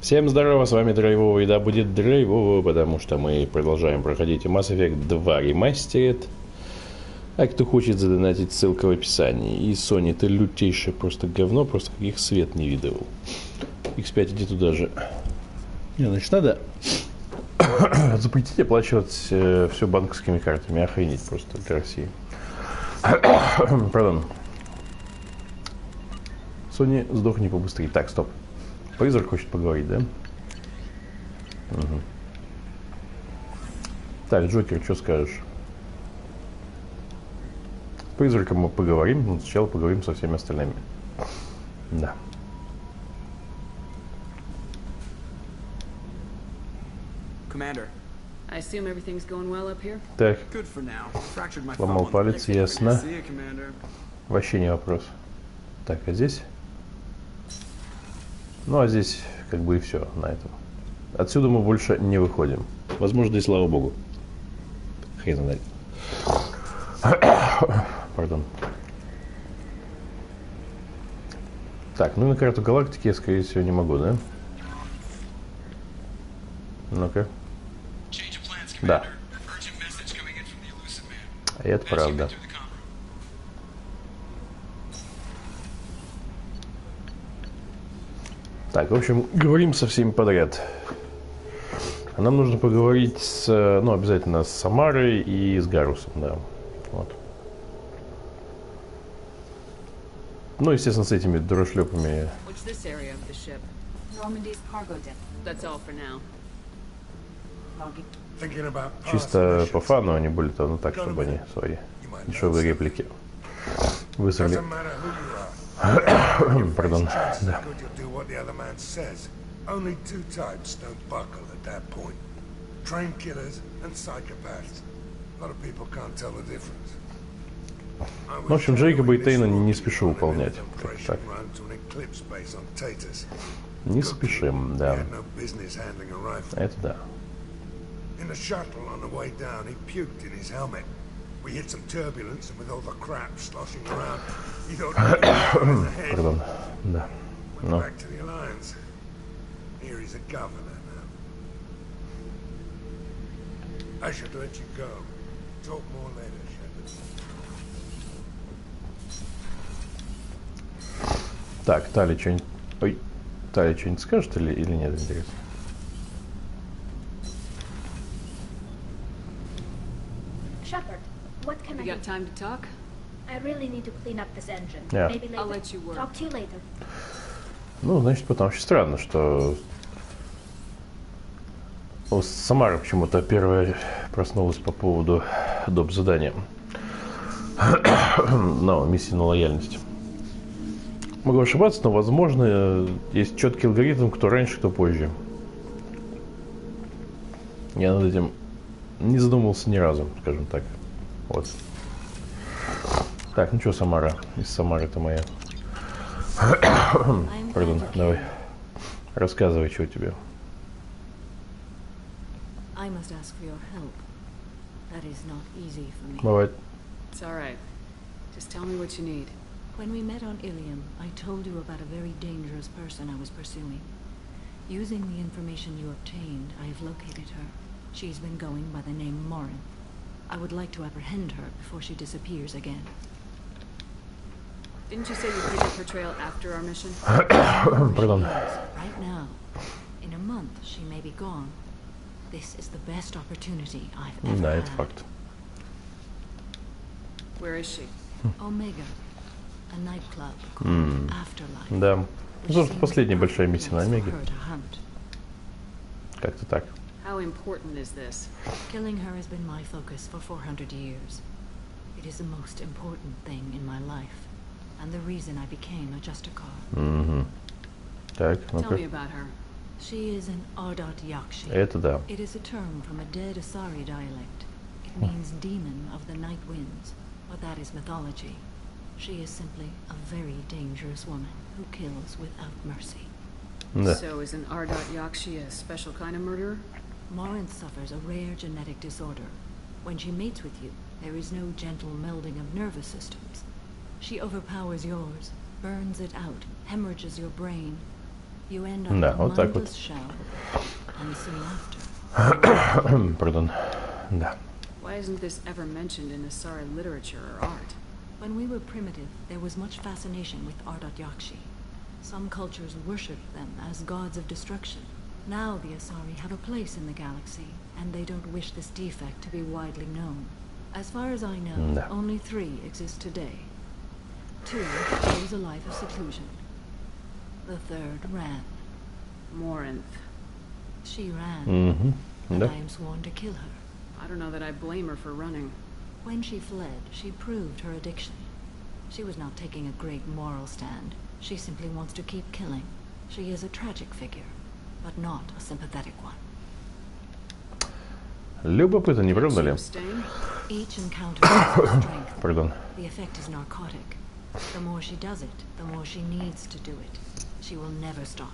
Всем здорово, с вами Драйвово, и да будет Драйвово, потому что мы продолжаем проходить Mass Effect 2 Remastered. А кто хочет задонатить, ссылка в описании. И Sony, ты лютейшее просто говно, просто каких свет не видывал. X5, иди туда же. Не, значит, надо запретить оплачивать все банковскими картами. Охренеть просто для России. Пардон. Sony, сдохни побыстрее. Так, стоп. Призрак хочет поговорить, да? Угу. Так, Джокер, что скажешь? С призраком мы поговорим, но сначала поговорим со всеми остальными. Да. Так. Сломал палец, ясно. Вообще не вопрос. Так, а здесь? Ну, а здесь как бы и все на этом. Отсюда мы больше не выходим. Возможно, и слава богу. Хрен знает. Пардон. Так, ну и на карту галактики я, скорее всего, не могу, да? Ну-ка. Да. И это правда. Так, в общем, говорим со всеми подряд. А нам нужно поговорить с, ну, обязательно с Самарой и с Гарусом, да. Вот. Ну, естественно, с этими дурашлепами. Чисто по фану они были, то, ну так, чтобы они свои дешевые реплики высрали. Пардон, да. В общем, Джейкоба и Тейна не спешу выполнять. Так. Не спешим, да. Это да. Пардон, да. Ну. Так, Тали что-нибудь... Ой, Тали что-нибудь скажет или нет, интересно? What can I do? You got time to talk? I really need to clean up this engine. Yeah. Maybe later. I'll let you work. Talk to you later. Ну, значит, потому что странно, что Самара почему-то первая проснулась по поводу доп. Задания. Но миссии на лояльность. Могу ошибаться, но, возможно, есть четкий алгоритм, кто раньше, кто позже. Я над этим не задумывался ни разу, скажем так. Вот. Так, ну что, Самара? Из Самары-то моя. Пардон, давай. Рассказывай, что у тебя. Бывает. When we met on Ilium, I told you about a very dangerous person I was pursuing. Using the information you obtained, I have located her. She's been going by the name Morin. I would like to apprehend her before she disappears again. Didn't you say you picked up her trail after our mission? Pardon. Right now. In a month, she may be gone. This is the best opportunity I've ever Да, had. это факт. Where is she? Omega. A nightclub called Afterlife. Да. Ну, последняя большая миссия на Омеге. Как-то так. How important is this? Killing her has been my focus for 400 years. It is the most important thing in my life, and the reason I became a Justicar. Так, Tell me about her. She is an Ardat Yakshi. Это да. It is a term from a dead Asari dialect. It means demon of the night winds, but that is mythology. She is simply a very dangerous woman who kills without mercy. Да. So is an Ardat Yakshi a special kind of murderer? Morin suffers a rare genetic disorder. When she mates with you, there is no gentle melding of nervous systems. She overpowers yours, burns it out, hemorrhages your brain. You end up Да, in a вот так вот. mindless shell, and soon after. Pardon. Да. Why isn't this ever mentioned in Asari literature or art? When we were primitive, there was much fascination with Ardat Yakshi. Some cultures worshipped them as gods of destruction. Now the Asari have a place in the galaxy, and they don't wish this defect to be widely known. As far as I know, No. only 3 exist today. 2 chose a life of seclusion. The 3rd ran. Morinth. She ran, Угу. and Да. I am sworn to kill her. I don't know that I blame her for running. When she fled, she proved her addiction. She was not taking a great moral stand. She simply wants to keep killing. She is a tragic figure, but not a sympathetic one. Любопытно, не правда ли? Staying? Each encounter has her strength. Pardon. The effect is narcotic. The more she does it, the more she needs to do it. She will never stop.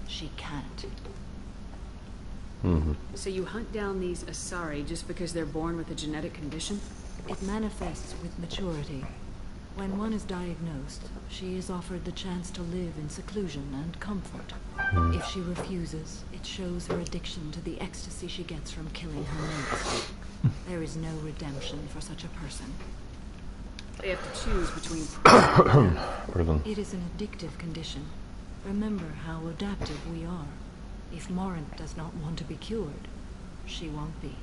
She can't. So you hunt down these Asari just because they're born with a genetic condition? It manifests with maturity. When one is diagnosed, she is offered the chance to live in seclusion and comfort. If she refuses, it shows her addiction to the ecstasy she gets from killing her mates. There is no redemption for such a person. They have to choose between prison and death. Pardon. It is an addictive condition. Remember how adaptive we are. If Morinth does not want to be cured, she won't be.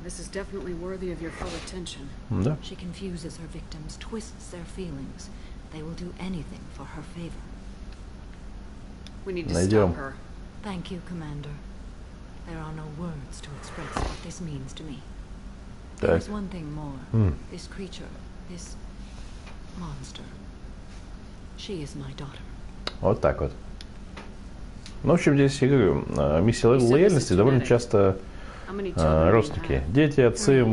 This is definitely worthy of your full attention. Да. She confuses her victims, twists their feelings. They will do anything for her favor. We need to Найдем. stop her. Thank you, Commander. There are no words to express what this means to me. Так. There's one thing more. This creature, this monster. She is my daughter. Вот так вот. Ну, в общем, здесь, я говорю, миссия лояльности довольно часто How many children do you родственники. have? Дети, отцы,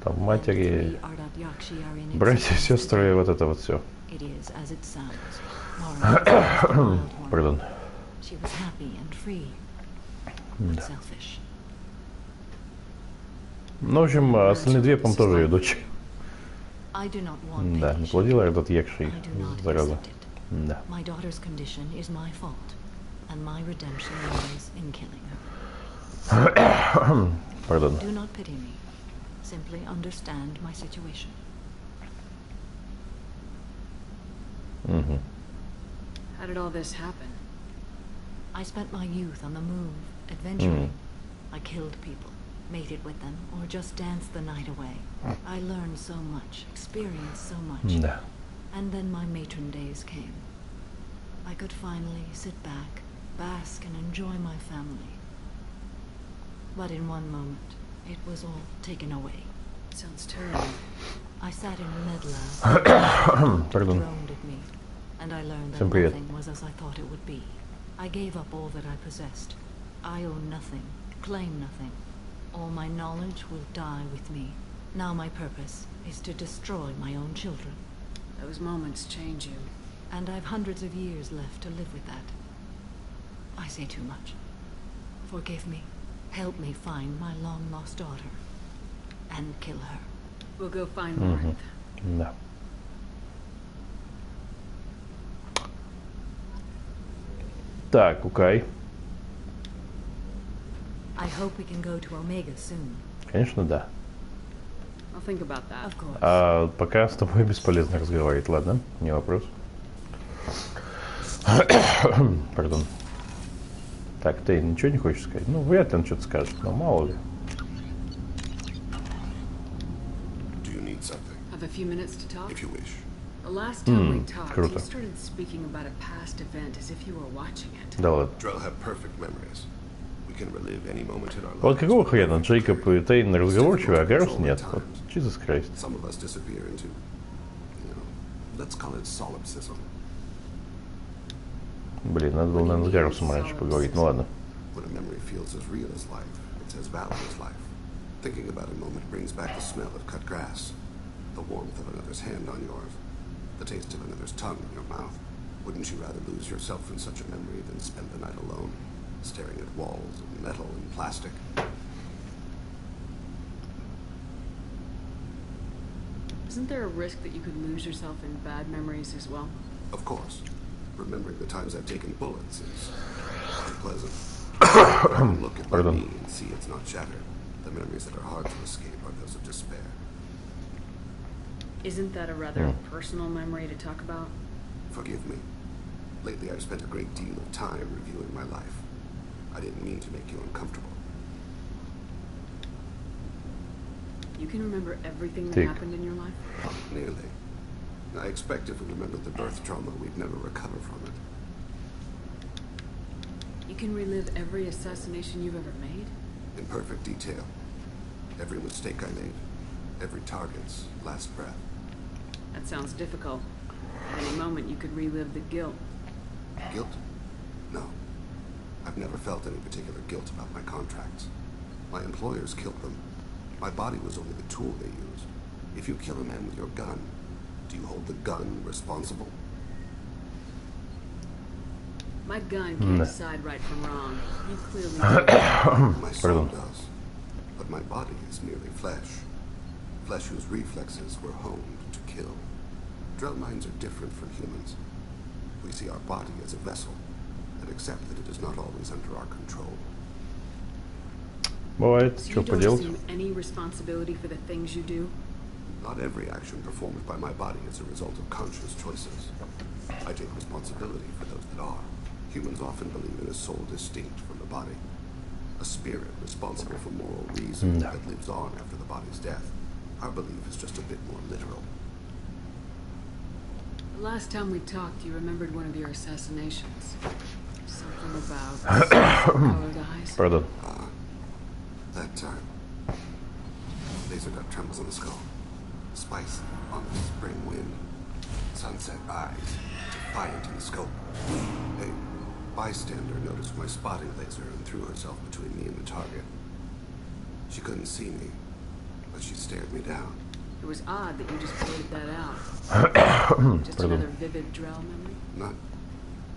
там, And матери, 3 Ardat Yakshi are in братья, existence сестры, today. вот это вот все. It is as it sounds. Morinth is a wild one. Pardon. She was happy and free, but selfish. Ну, в общем, остальные две, по-моему, тоже ее дочь. I do not want Да, pity. наплодила этот Якши, I do not зараза. accept it. Да. My daughter's condition is my fault, and my redemption lies in killing her. Pardon. Do not pity me. Simply understand my situation. How did all this happen? I spent my youth on the move, adventuring. I killed people, mated with them, or just danced the night away. I learned so much, experienced so much. Да. And then my matron days came. I could finally sit back, bask and enjoy my family. But in one moment, it was all taken away. Sounds terrible. I sat in a med lab. Pardon. Droned at me, and I learned that Всем привет. nothing was as I thought it would be. I gave up all that I possessed. I own nothing, claim nothing. All my knowledge will die with me. Now my purpose is to destroy my own children. Those moments change you. And I've hundreds of years left to live with that. I say too much. Forgive me. Help me find my long-lost daughter. And kill her. We'll go find Morinth. Да. Так, окей. I hope we can go to Omega soon. Конечно, да. I'll think about that. Of course. А пока с тобой бесполезно разговаривать, ладно? Не вопрос. Пардон. Так, ты ничего не хочешь сказать? Ну, вряд ли он что-то скажет, но мало ли. Do you need something? Have a few minutes to talk? If you wish. The last time we talked, круто. you started speaking about a past event as if you were watching it. Да ладно. Drell have perfect memories. We can relive any moment in our lives. Вот какого хрена Джейкоб и Тейн разговорчивы, а Гарус нет? Вот, Jesus Christ. Some of us disappear into, you know, let's call it solipsism. Блин, надо было, наверное, с Гарусом раньше поговорить. Ну ладно. When a memory feels as real as life, it's as valid as life. Thinking about a moment brings back the smell of cut grass, the warmth of another's hand on yours, the taste of another's tongue in your mouth. Wouldn't you rather lose yourself in such a memory than spend the night alone, staring at walls of metal and plastic? Isn't there a risk that you could lose yourself in bad memories as well? Of course. Remembering the times I've taken bullets is unpleasant. Look at my knee and see it's not shattered. The memories that are hard to escape are those of despair. Isn't that a rather personal memory to talk about? Forgive me. Lately I've spent a great deal of time reviewing my life. I didn't mean to make you uncomfortable. You can remember everything that happened in your life? Nearly. I expect if we remembered the birth trauma, we'd never recover from it. You can relive every assassination you've ever made? In perfect detail. Every mistake I made. Every target's last breath. That sounds difficult. At any moment you could relive the guilt. Guilt? No. I've never felt any particular guilt about my contracts. My employers killed them. My body was only the tool they used. If you kill a man with your gun, do you hold the gun responsible? My gun can't decide right from wrong. You clearly do. My soul does. But my body is merely flesh. Flesh whose reflexes were honed to kill. Drell minds are different from humans. We see our body as a vessel and accept that it is not always under our control. Бывает, So что you don't поделать? assume any responsibility for the things you do? Not every action performed by my body is a result of conscious choices. I take responsibility for those that are. Humans often believe in a soul distinct from the body. A spirit responsible for moral reason that lives on after the body's death. Our belief is just a bit more literal. The last time we talked, you remembered one of your assassinations. Something about colored eyes. Pardon. That time. Laser dot trembles on the skull. Spice on the spring wind. Sunset eyes, defiant in the scope. A bystander noticed my spotting laser and threw herself between me and the target. She couldn't see me, but she stared me down. It was odd that you just blurted that out. Just another vivid Drell memory?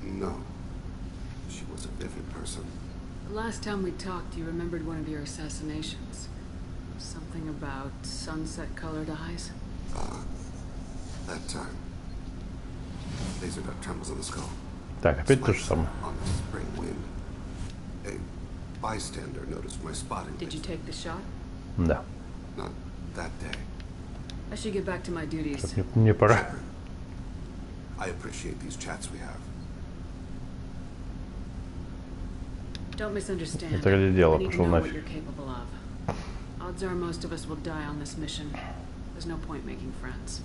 No. She was a vivid person. The last time we talked, you remembered one of your assassinations. Something about sunset-colored eyes? That time. Laser dot trembles on the skull. Так, опять то же самое. On the spring wind. A bystander noticed my spotting Did you laser. take the shot? Да. Not that day. I should get back to my duties. Мне пора. I appreciate these chats we have. Don't misunderstand. Это ради дела, I need to пошел know what нафиг. you're capable of. Odds are most of us will die on this mission. There's no point making friends.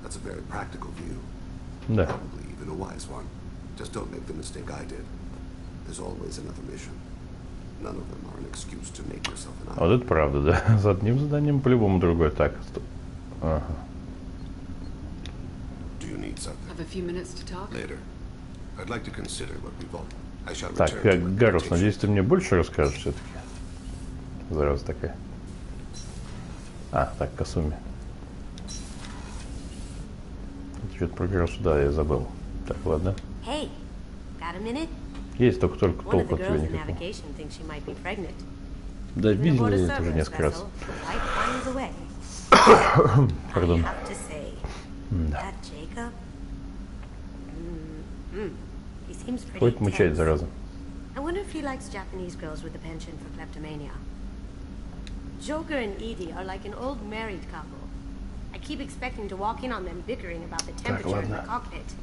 That's a very practical view. Да. Probably even a wise one. Just don't make the mistake I did. There's always another mission. None of them are an excuse to make yourself an А вот это правда, да. За одним заданием по-любому другое. Так, стоп. Ага. Do you need something? Have a few minutes to talk? Later. I'd like to consider what we've all. I shall Так, return to my Гарус, meditation. надеюсь, ты мне больше расскажешь все-таки. Зараза такая. А, так, Касуми. Что-то про Гарусу, да, я забыл. Так, ладно. Hey, got a minute? Есть только One of толку the от тебя girls in никакого. navigation thinks she might be pregnant. Да, Even aboard видели a это уже Cerberus несколько раз. vessel, life finds a way. Пардон. I have to say, that Jacob, he seems pretty Хоть мучает, tense. зараза. I wonder if he likes Japanese girls with a penchant for kleptomania. Joker and Edie are like an old married couple. I keep expecting to walk in on them bickering about the temperature in the ладно. cockpit.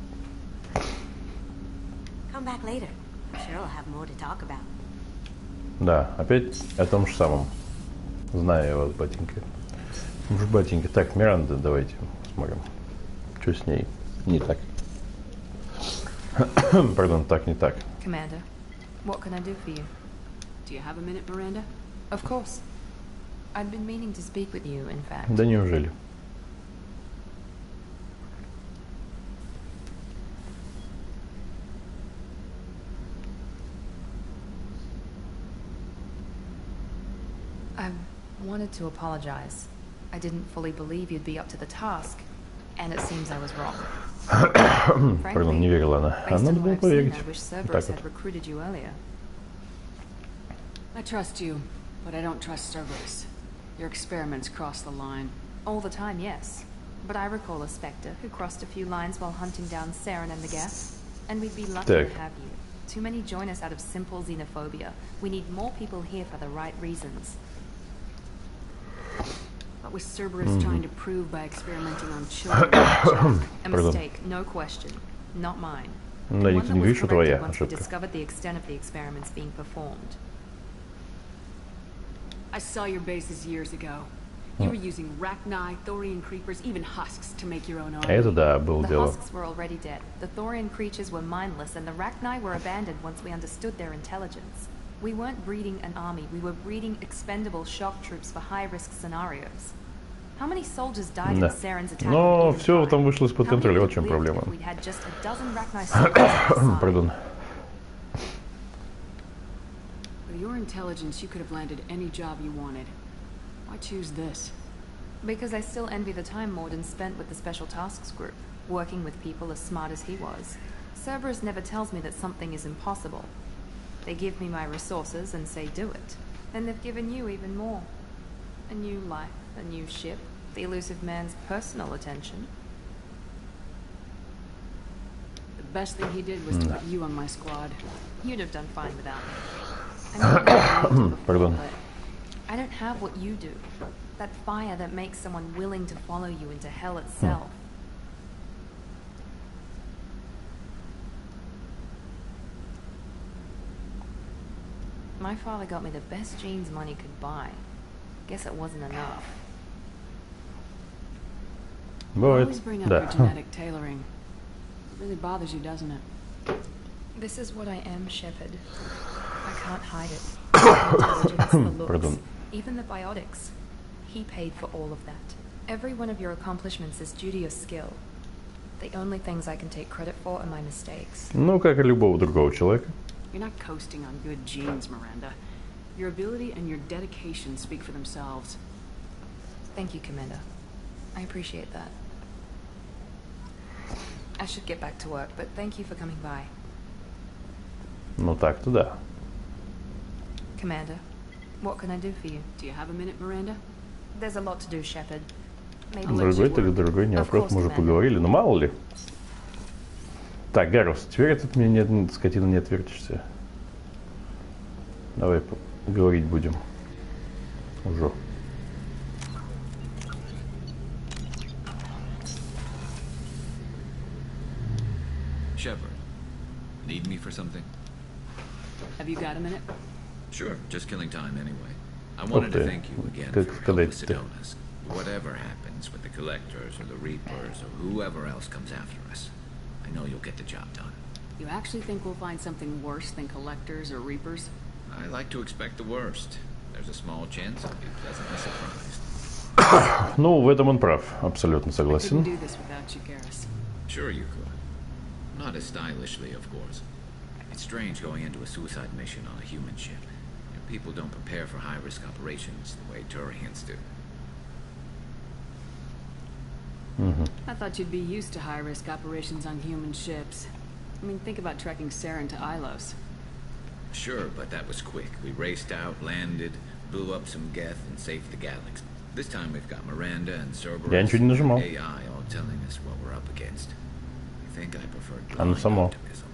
Come back later. I'm sure I'll have more to talk about. Да, опять о том же самом. Знаю я вас, батенька. Уж батенька. Так, Миранда, давайте посмотрим. Что с ней не так? Пардон, так, не так. Commander, what can I do for you? Do you have a minute, Miranda? Of course. I'd been meaning to speak with you, in fact. Да неужели? I wanted to apologize. I didn't fully believe you'd be up to the task, and it seems I was wrong. Пардон, не верила она. А based надо on было what I've seen, поверить. I wish Вот Cerberus так had вот. recruited you earlier. I trust you, but I don't trust Cerberus. Your experiments cross the line. All the time, yes. But I recall a Spectre who crossed a few lines while hunting down Saren and the Geth, and we'd be lucky Так. to have you. Too many join us out of simple xenophobia. We need more people here for the right reasons. What was Cerberus trying to prove by experimenting on children? A mistake, no question. Not mine. Да, One никто that не was говорит, что corrected твоя once we ошибка. discovered the extent of the experiments being performed. I saw your bases years ago. You were using Rachni, Thorian creepers, even husks to make your own army. Это да, было The дело. husks were already dead. The Thorian creatures were mindless, and the Rachni were abandoned once we understood their intelligence. We weren't breeding an army, we were breeding expendable shock troops for high-risk scenarios. How many soldiers died Да. in Saren's attack? Но on все Empire? там вышло из-под How many контроля, вот would в чем have lived проблема. if we'd had just a dozen Rachni soldiers on our side? Пардон. With your intelligence, you could have landed any job you wanted. Why choose this? Because I still envy the time Morden spent with the Special Tasks Group, working with people as smart as he was. Cerberus never tells me that something is impossible. They give me my resources and say do it. And they've given you even more. A new life, a new ship, the elusive man's personal attention. The best thing he did was to put you on my squad. You'd have done fine without me. I know I've been before, Pardon. but I don't have what you do. That fire that makes someone willing to follow you into hell itself. My father got me the best jeans money could buy. Guess it wasn't enough. You Бывает. always bring up Да. your genetic tailoring. It really bothers you, doesn't it? This is what I am, Shepard. I can't hide it. The intelligence, the looks, Pardon. even the biotics. He paid for all of that. Every one of your accomplishments is due to your skill. The only things I can take credit for are my mistakes. Ну, как и любого другого человека. You're not coasting on good genes, Miranda. Your ability and your dedication speak for themselves. Thank you, Commander. I appreciate that. I should get back to work, but thank you for coming by. Ну, так-то да. Commander, what can I do for you? Do you have a minute, Miranda? There's a lot to do, Shepard. Maybe Другой ты или другой, не Of вопрос, course, мы уже Commander. поговорили, но мало ли. Так, Гарус, теперь от меня не, скотина, не отвертишься. Давай говорить будем. Уже. Shepard, need me for something? Have you got a minute? Sure, just killing time anyway. I wanted to thank you again Как for сказать-то? helping Sedonas. Whatever happens with the Collectors or the Reapers or whoever else comes after us, I know you'll get the job done. You actually think we'll find something worse than collectors or reapers? I like to expect the worst. There's a small chance I'll be pleasantly surprised. Ну, в этом он прав, абсолютно I couldn't согласен. do this without you, Garrus. Sure you could. Not as stylishly, of course. It's strange going into a suicide mission on a human ship. People don't prepare for high-risk operations the way Turians do. I thought you'd be used to high-risk operations on human ships. I mean, think about trekking Saren to Ilos. Sure, but that was quick. We raced out, landed, blew up some Geth, and saved the galaxy. This time we've got Miranda and Cerberus Я ничего не нажимал. AI all telling us what we're up against. I think I prefer Оно blind само. optimism.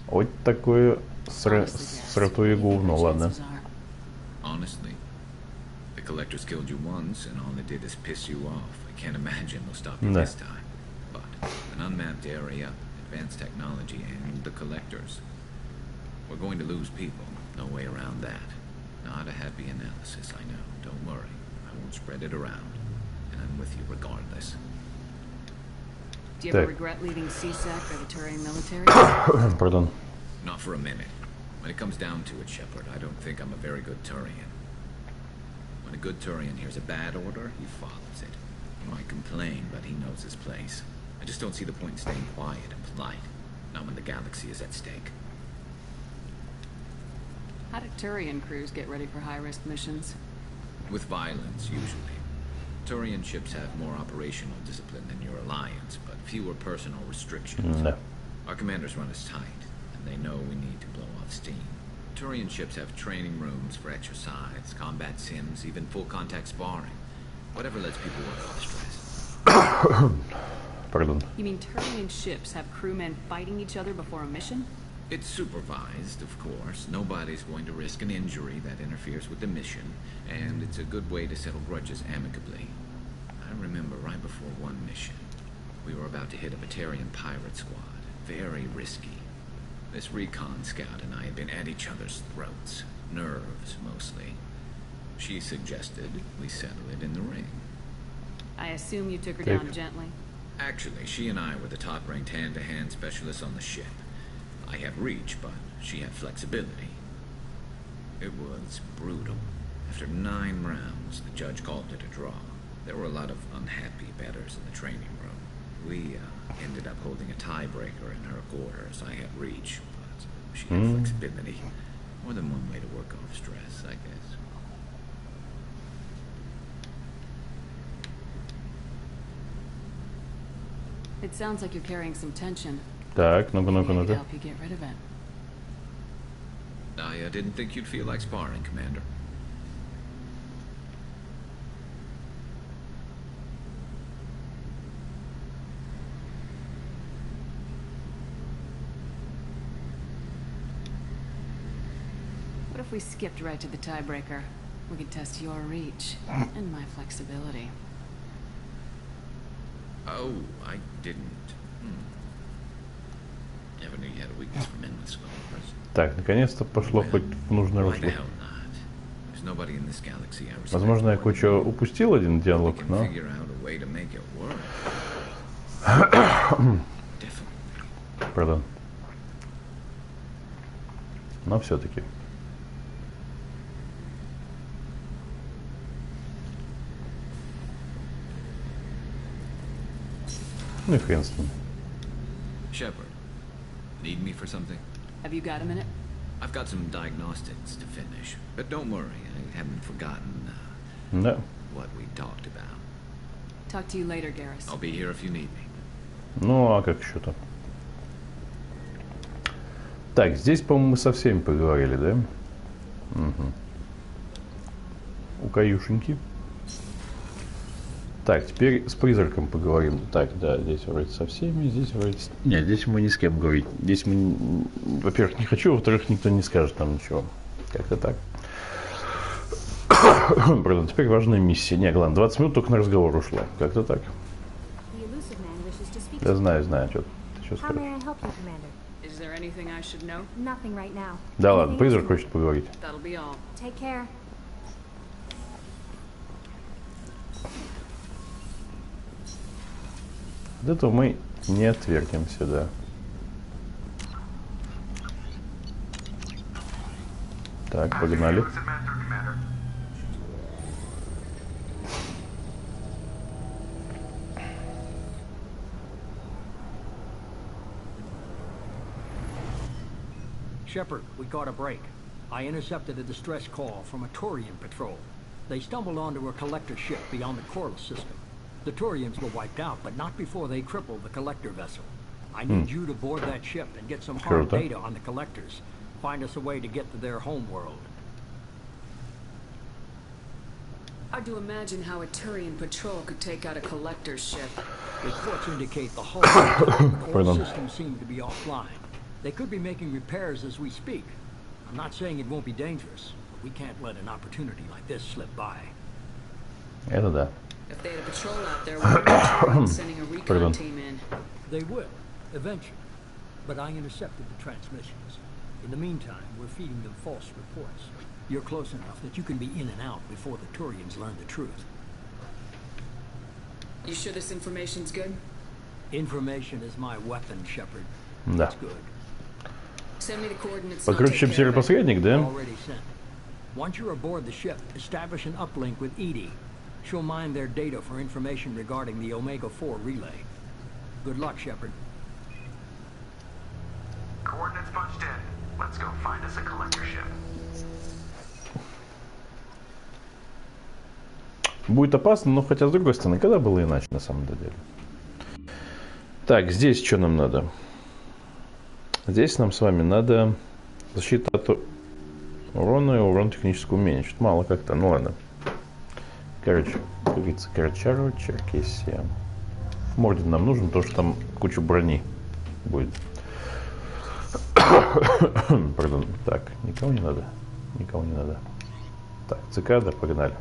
Вот такое Honestly, Garrus, сратое what do you think говно, the ладно. chances are? Honestly, the Collectors killed you once, and all they did is piss you off. I can't imagine they'll stop you Да. this time. But an unmapped area, advanced technology, and the Collectors. We're going to lose people. No way around that. Not a happy analysis, I know. Don't worry. I won't spread it around. And I'm with you regardless. Do you ever Так. regret leaving CSEC or the Turian military? Пардон. Not for a minute. When it comes down to it, Shepard, I don't think I'm a very good Turian. When a good Turian hears a bad order, he follows it. He might complain, but he knows his place. I just don't see the point in staying quiet and polite. Not when the galaxy is at stake. How do Turian crews get ready for high-risk missions? With violence, usually. Turian ships have more operational discipline than your alliance, but fewer personal restrictions. Да. Our commanders run us tight, and they know we need to blow off steam. Turian ships have training rooms for exercise, combat sims, even full-contact sparring. Whatever lets people work off stress. Pardon. You mean Turian ships have crewmen fighting each other before a mission? It's supervised, of course. Nobody's going to risk an injury that interferes with the mission, and it's a good way to settle grudges amicably. I remember right before one mission, we were about to hit a Batarian pirate squad. Very risky. This recon scout and I had been at each other's throats. Nerves, mostly. She suggested we settle it in the ring. I assume you took her down gently? Actually, she and I were the top-ranked hand-to-hand specialists on the ship. I had reach, but she had flexibility. It was brutal. After 9 rounds, the judge called it a draw. There were a lot of unhappy bettors in the training room. We ended up holding a tiebreaker in her quarters. I had reach, but she had flexibility. More than one way to work off stress, I guess. It sounds like you're carrying some tension. Так, ну-ка, ну-ка, Maybe ну-ка. help you get rid of it. I didn't think you'd feel like sparring, Commander. What if we skipped right to the tiebreaker? We could test your reach and my flexibility. Oh, I didn't. Never knew you had a weakness for men with scars. Так, наконец-то пошло хоть в нужное Why the русло. hell not? There's nobody in this galaxy I respect Возможно, я more than кое-что you. упустил один We диалог, can но... figure out a way to make it work. Definitely. Pardon. Но все-таки. Ну и хрен с ним. Shepard, need me for something? Have you got a minute? I've got some diagnostics to finish, but don't worry, I haven't forgotten Да. what we talked about. Talk to you later, Garrus. I'll be here if you need me. Ну, а как еще-то? Так, здесь, по-моему, мы со всеми поговорили, да? Угу. У каюшеньки. Так, теперь с призраком поговорим. Так, да, здесь вроде со всеми, здесь вроде... Нет, здесь мы ни с кем говорить. Здесь мы, во-первых, не хочу, во-вторых, никто не скажет нам ничего. Как-то так. Пардон, теперь важная миссия. Не, ладно, 20 минут только на разговор ушло. Как-то так. Я знаю, что ты что скажешь. Is there anything I should know? Nothing right now. Да ладно, призрак хочет поговорить. That'll be all. Take care. От этого мы не отвергнемся, да. Так, погнали. Shepard, we caught a break. I intercepted a distress call from a Turian patrol. They stumbled onto a collector ship beyond the Coral system. The Turians were wiped out, but not before they crippled the collector vessel. I need you to board that ship and get some hard data on the collectors. Find us a way to get to their home world. Hard to imagine how a Turian patrol could take out a collector's ship. Reports indicate the hull and the Coral system seem to be offline. They could be making repairs as we speak. I'm not saying it won't be dangerous, but we can't let an opportunity like this slip by. Это да. If they had a patrol out there, why are sending a recon team in? They will, eventually. But I intercepted the transmissions. In the meantime, we're feeding them false reports. You're close enough that you can be in and out before the Turians learn the truth. You sure this information's good? Information is my weapon, Shepard. Да. It's good. Send me the coordinates. Покруче, чем серый-посредник, да? Already sent. Once you're aboard the ship, establish an uplink with Edie. She'll mine their data for information regarding the Omega-4 relay. Good luck, Shepard. Coordinates punched in. Let's go find us a collector ship. Будет опасно, но хотя с другой стороны, когда было иначе на самом деле. Так, здесь что нам надо? Здесь нам с вами надо защита от урона и урон технического умения. Чуть мало как-то, ну ладно. Короче, как говорится, Карачарова, Черкесия. Мордин нам нужен, потому что там куча брони будет. Пардон. Так, никого не надо. Никого не надо. Так, цикада, погнали.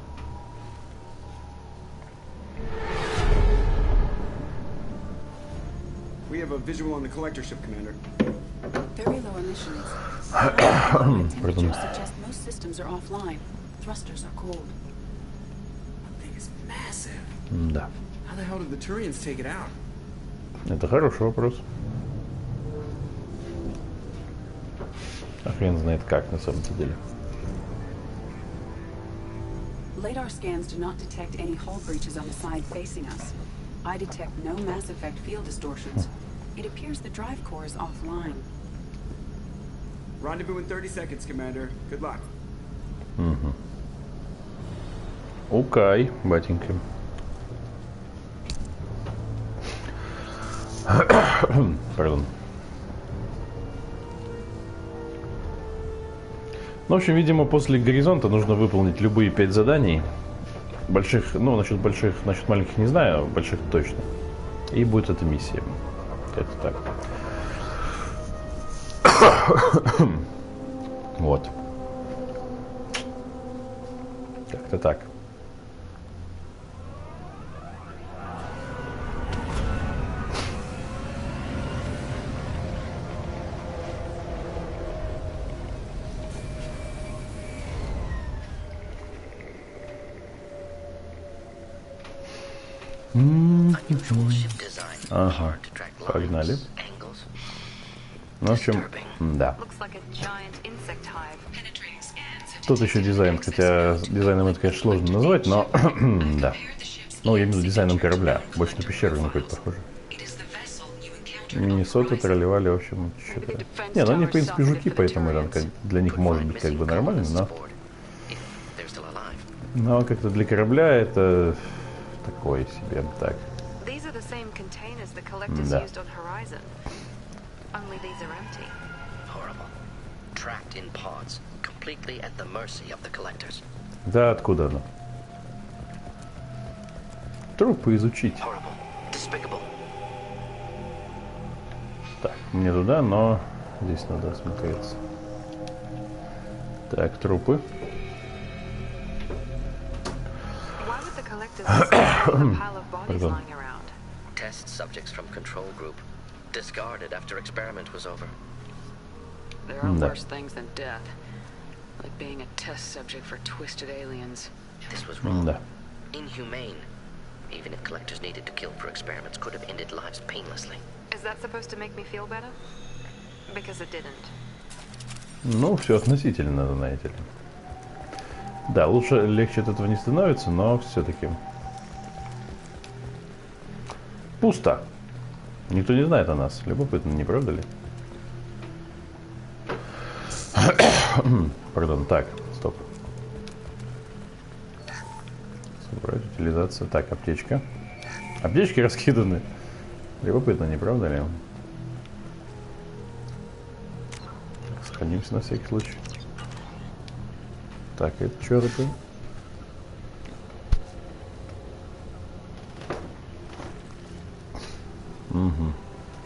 We have a visual on the collector ship, Commander. Very low emissions. Pardon. Suggest most systems are offline. Thrusters are cold. That thing is massive. Да. How the hell did the Turians take it out? Это хороший вопрос. А хрен знает как на самом деле. Radar scans do not detect any hull breaches on the side facing us. I detect no Mass Effect field distortions. It appears the drive core is offline. Rendezvous in 30 seconds, Commander. Good luck. Окей, батенька. Пардон. Ну, в общем, видимо, после горизонта нужно выполнить любые 5 заданий. Больших, ну, насчет больших, насчет маленьких не знаю, больших точно. И будет эта миссия. Это так. Вот. Как-то так. Ага, погнали. Ну, в общем, да. Тут еще дизайн, хотя дизайном это, конечно, сложно назвать, но да. Ну, я имею в виду дизайном корабля. Больше на пещеру на какой-то похоже. Миннесота, тролливали, в общем, что-то. Не, ну они, в принципе, жуки, поэтому это для них может быть как бы нормально, но как-то для корабля это такое себе, так. Да. Да, откуда она? Трупы изучить. Так, мне туда, но здесь надо осмотреться. Так, трупы. Pardon. Test subjects from control group discarded after experiment was over. There are worse things than death, like being a test subject for twisted aliens. This was wrong. Inhumane. Even if collectors needed to kill for experiments, could have ended lives painlessly. Is that supposed to make me feel better? Because it didn't. Ну, все относительно, знаете ли. Да, лучше, легче от этого не становится, но все-таки. Пусто. Никто не знает о нас. Любопытно, не правда ли? Пардон, так, стоп. Собрать, утилизация. Так, аптечка. Аптечки раскиданы. Любопытно, не правда ли? Сохранимся на всякий случай. Так, это что такое?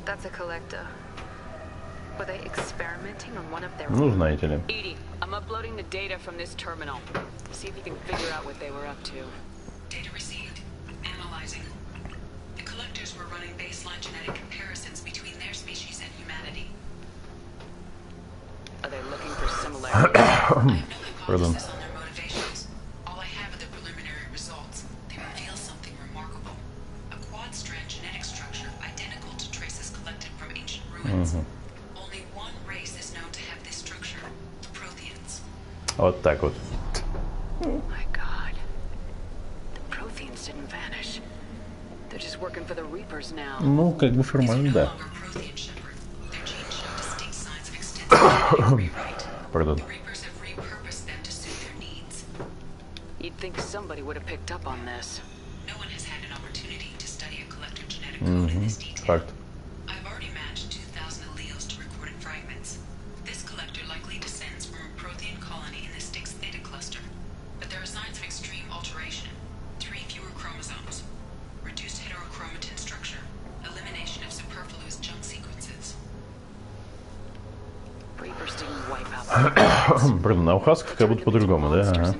That's a collector. Were they experimenting on one of their Ну, знаете ли. Edie, I'm uploading the data from this terminal. See if you can figure out what they were up to. Data received. Analyzing. The collectors were running baseline genetic comparisons between their species and humanity. Are they looking for similarities? I have no hypothesis on their motivations. All I have are the preliminary results. They reveal something remarkable. A quad-strand genetic structure identical to traces collected from ancient ruins. Only one race is known to have this structure, the Protheans. Вот так вот. My God. The Protheans didn't vanish. They're just working for the Reapers now. Ну, как бы формально, да. Pardon. You'd think somebody would have picked up on this. No one has had an opportunity to study a collector genetic code in this detail. Факт. I've already matched 2,000 alleles to recorded fragments. This collector likely descends from a Prothean colony in the Styx Theta cluster, but there are signs of extreme alteration. Блин, на Ухасках как будто по-другому, да? Ага.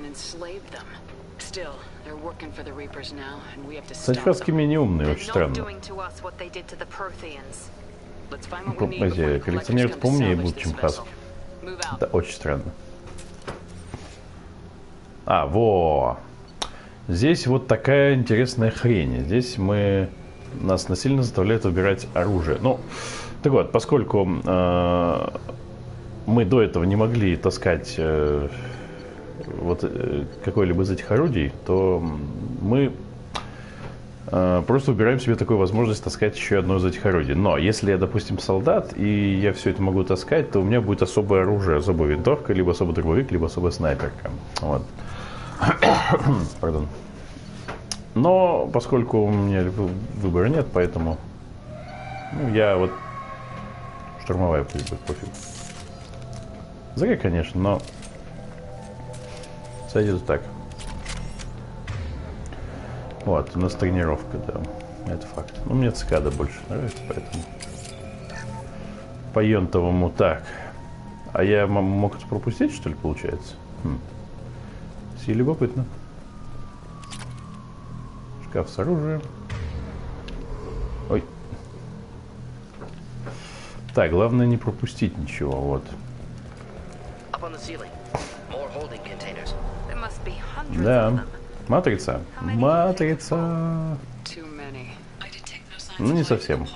Кстати, хаски менее умные, очень странно. Эти коллекционеры поумнее будут, чем хаски. Это очень странно. А, во! Здесь вот такая интересная хрень. Здесь нас насильно заставляют выбирать оружие. Ну, так вот, поскольку мы до этого не могли таскать какое-либо из этих орудий, то мы просто выбираем себе такую возможность таскать еще одно из этих орудий. Но если я, допустим, солдат, и я все это могу таскать, то у меня будет особое оружие, особая винтовка, либо особый дробовик, либо особая снайперка. Вот. Пардон. Но поскольку у меня выбора нет, поэтому я вот штурмовая пусть будет, пофиг. Зря, конечно, но сойдет так. Вот, у нас тренировка, да. Это факт. Ну, мне цикада больше нравится, поэтому по йонтовому так. А я мог это пропустить, что ли, получается? Все любопытно. Шкаф с оружием. Ой. Так, главное не пропустить ничего, вот. Да. Матрица. Матрица. Ну, не совсем.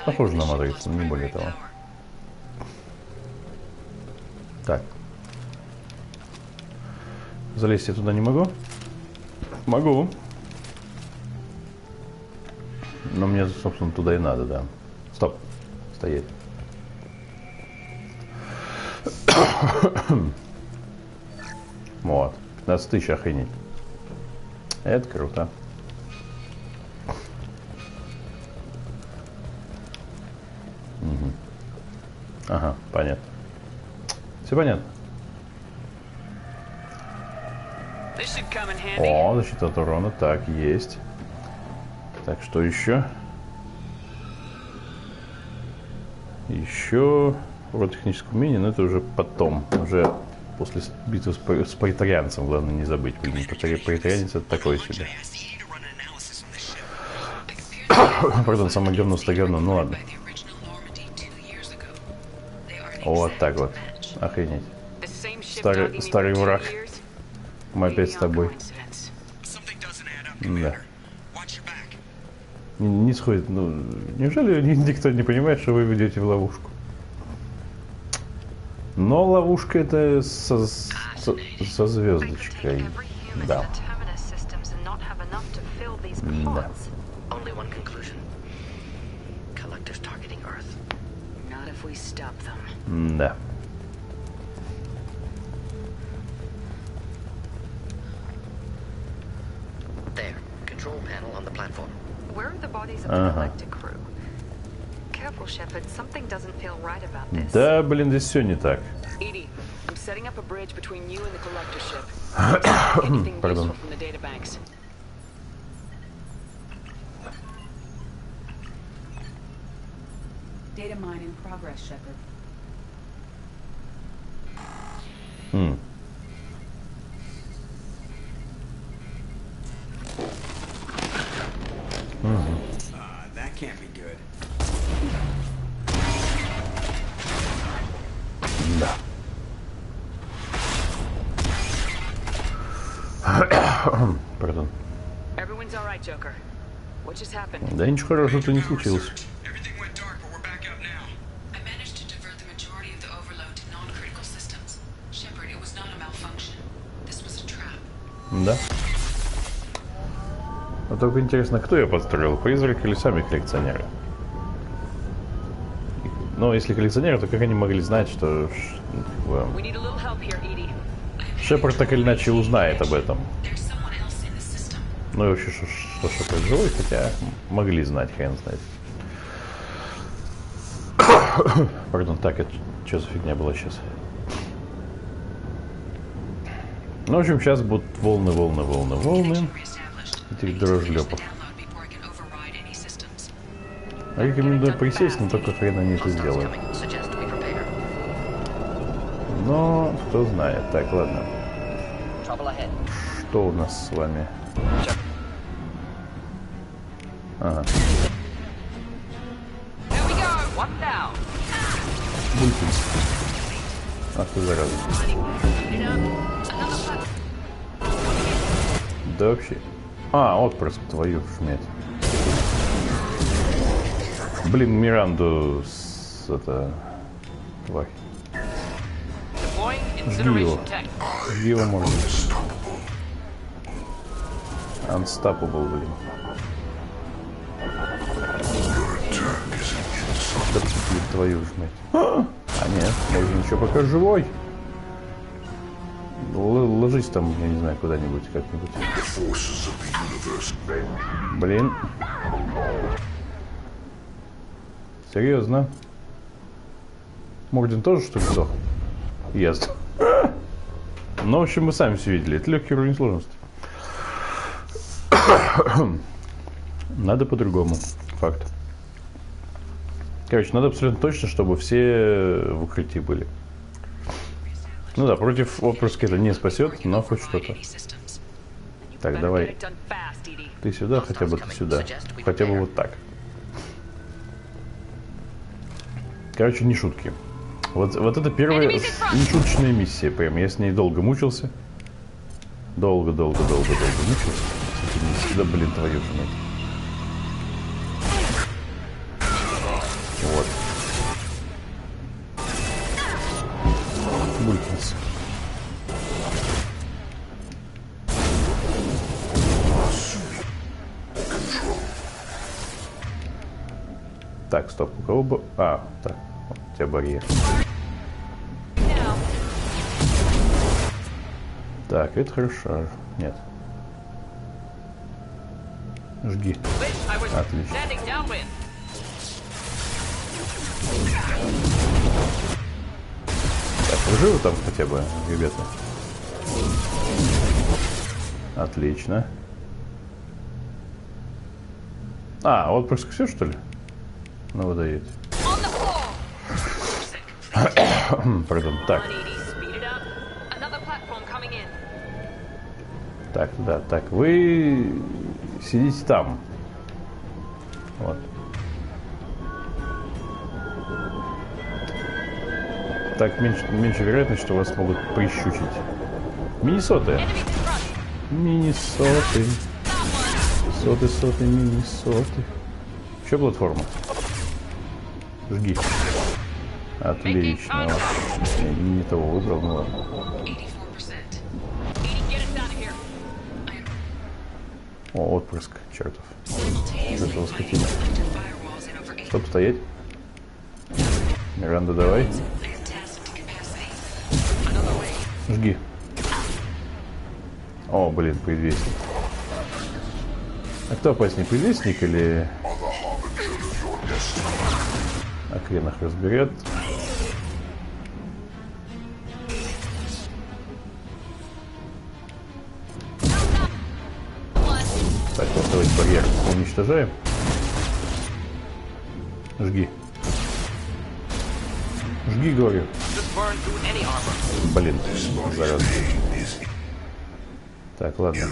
Похоже на матрицу, не более того. Так. Залезть я туда не могу? Могу. Но мне, собственно, туда и надо, да. Стоп. Стоять. Вот. 15 тысяч, охренеть. Это круто. Угу. Ага, понятно. Все понятно. О, защита от урона. Так, есть. Так, что еще? Еще техническое умение, но это уже потом. Уже после битвы с претарианцем. Главное не забыть. Блин, претарианец это такое себе. Пардон, самое говно с говно. Ну ладно. Вот так вот. Охренеть. Старый враг. Мы опять с тобой. Да. Не сходит. Ну, неужели никто не понимает, что вы ведете в ловушку? Но ловушка это со звездочкой. Да. Да. Да. Ага. Да, блин, здесь все не так. Пардон. Data mine in progress, Shepard. That can't be good. Да. Пардон. Да ничего хорошего-то не случилось. Да. Но только интересно, кто ее подстроил, призрак или сами коллекционеры? Но если коллекционеры, то как они могли знать, что Шепард так или иначе узнает об этом? Ну и вообще, что Шепард живой, хотя могли знать, хрен знает. Пардон, так, это что за фигня была сейчас? Ну, в общем, сейчас будут волны этих дрожжлёпов. Рекомендую присесть, но только хрен они это сделают. Но кто знает. Так, ладно. Что у нас с вами? Ага. Булькинс. Ах ты зараза. Да вообще. А, отпрыск твою шмет. Блин, Миранду с это... Тварь. Жги его. Жги его можно. Unstoppable, блин. Да блин, твою жмет. А нет, можно еще пока живой. Ложись там, я не знаю, куда-нибудь, как-нибудь. Блин. Серьезно? Мордин тоже, что ли, сдох? Я сдох. Ну, в общем, мы сами все видели. Это легкий уровень сложности. Надо по-другому. Факт. Короче, надо абсолютно точно, чтобы все в укрытии были. Ну да, против отпрыска это не спасет, но хоть что-то. Так, давай. Ты сюда, хотя бы ты сюда. Хотя бы вот так. Короче, не шутки. Вот это первая нешуточная миссия. Прям я с ней долго мучился. Долго мучился. Да блин, твою же мать. Вот. Булькинс. Так, стоп, у кого бы... А, так, вот у тебя барьер. Так, это хорошо. Нет. Жги. Отлично. Так, вы живы там хотя бы, ребята? Отлично. А, отпуск все, что ли? Ну, выдает. Пардон, так. Так, да, так, вы сидите там. Вот. Так, меньше вероятность, что вас могут прищучить. Миннесоты. Миннесоты. Соты, Миннесоты. Еще платформа. Жги. Отлично. Не того выбрал, ну ладно. О, отпрыск, чертов. Этого скотина. Стоп, стоять. Миранда, давай. Жги. О, блин, предвестник. А кто опаснее, предвестник или... А хрен их разберет. Так, вот давайте барьер уничтожаем. Жги. Жги, говорю. Блин, зараза. Так, ладно.